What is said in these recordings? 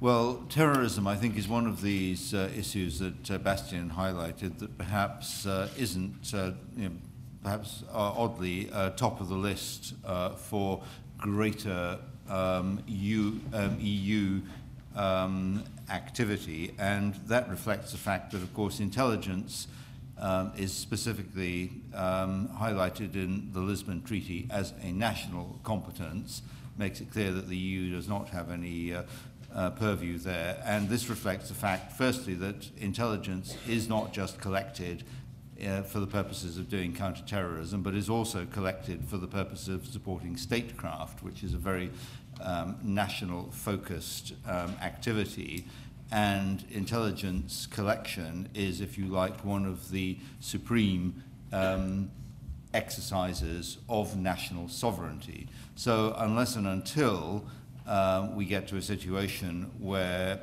Well, terrorism, I think, is one of these issues that Bastian highlighted that perhaps isn't, perhaps oddly, top of the list for greater EU activity, and that reflects the fact that, of course, intelligence is specifically highlighted in the Lisbon Treaty as a national competence, makes it clear that the EU does not have any purview there. And this reflects the fact, firstly, that intelligence is not just collected for the purposes of doing counter-terrorism, but is also collected for the purpose of supporting statecraft, which is a very national-focused activity. And intelligence collection is, if you like, one of the supreme exercises of national sovereignty. So unless and until we get to a situation where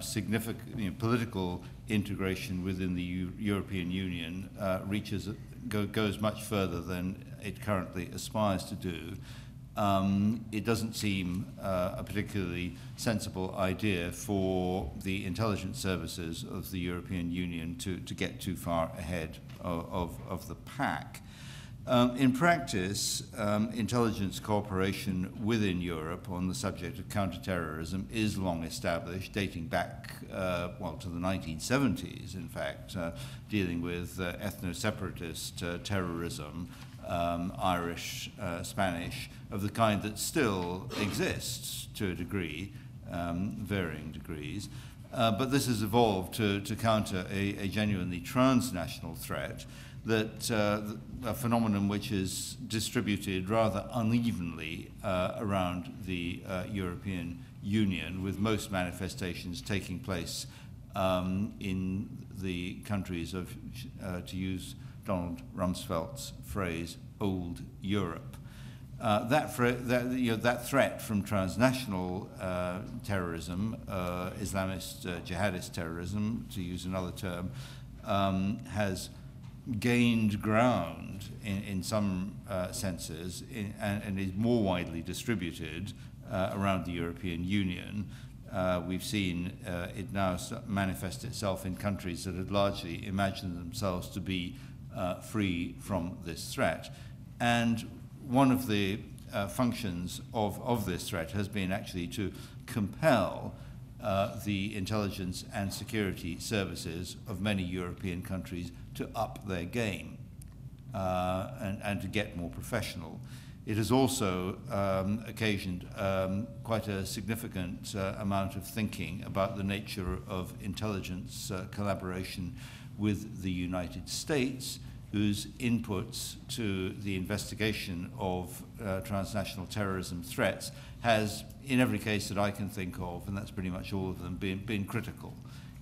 significant political integration within the European Union goes much further than it currently aspires to do, it doesn't seem a particularly sensible idea for the intelligence services of the European Union to get too far ahead of the pack. In practice, intelligence cooperation within Europe on the subject of counterterrorism is long established, dating back, well, to the 1970s, in fact, dealing with ethno-separatist terrorism, Irish, Spanish, of the kind that still exists to a degree, varying degrees. But this has evolved to counter a genuinely transnational threat, that a phenomenon which is distributed rather unevenly around the European Union, with most manifestations taking place in the countries of, to use Donald Rumsfeld's phrase, old Europe. That threat from transnational terrorism, Islamist jihadist terrorism, to use another term, has gained ground in some senses and is more widely distributed around the European Union. We've seen it now manifest itself in countries that had largely imagined themselves to be free from this threat. And one of the functions of this threat has been actually to compel the intelligence and security services of many European countries to up their game and to get more professional. It has also occasioned quite a significant amount of thinking about the nature of intelligence collaboration with the United States, whose inputs to the investigation of transnational terrorism threats has, in every case that I can think of, and that's pretty much all of them, been critical.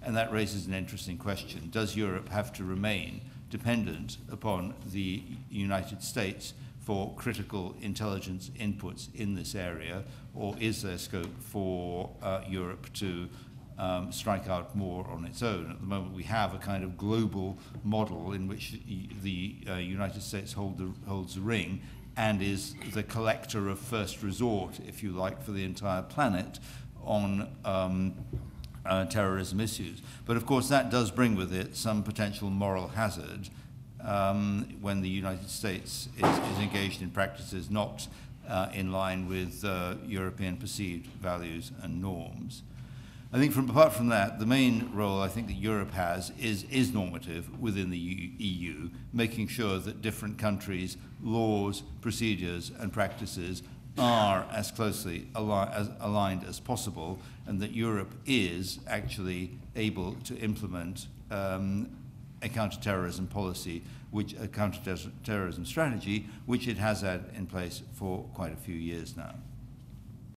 And that raises an interesting question. Does Europe have to remain dependent upon the United States for critical intelligence inputs in this area, or is there scope for Europe to strike out more on its own? At the moment, we have a kind of global model in which the United States holds the ring and is the collector of first resort, if you like, for the entire planet on terrorism issues. But of course, that does bring with it some potential moral hazard when the United States is engaged in practices not in line with European perceived values and norms. I think apart from that, the main role I think that Europe has is normative within the EU, making sure that different countries' laws, procedures, and practices are as closely aligned as possible, and that Europe is actually able to implement a counterterrorism policy, a counterterrorism strategy, which it has had in place for quite a few years now.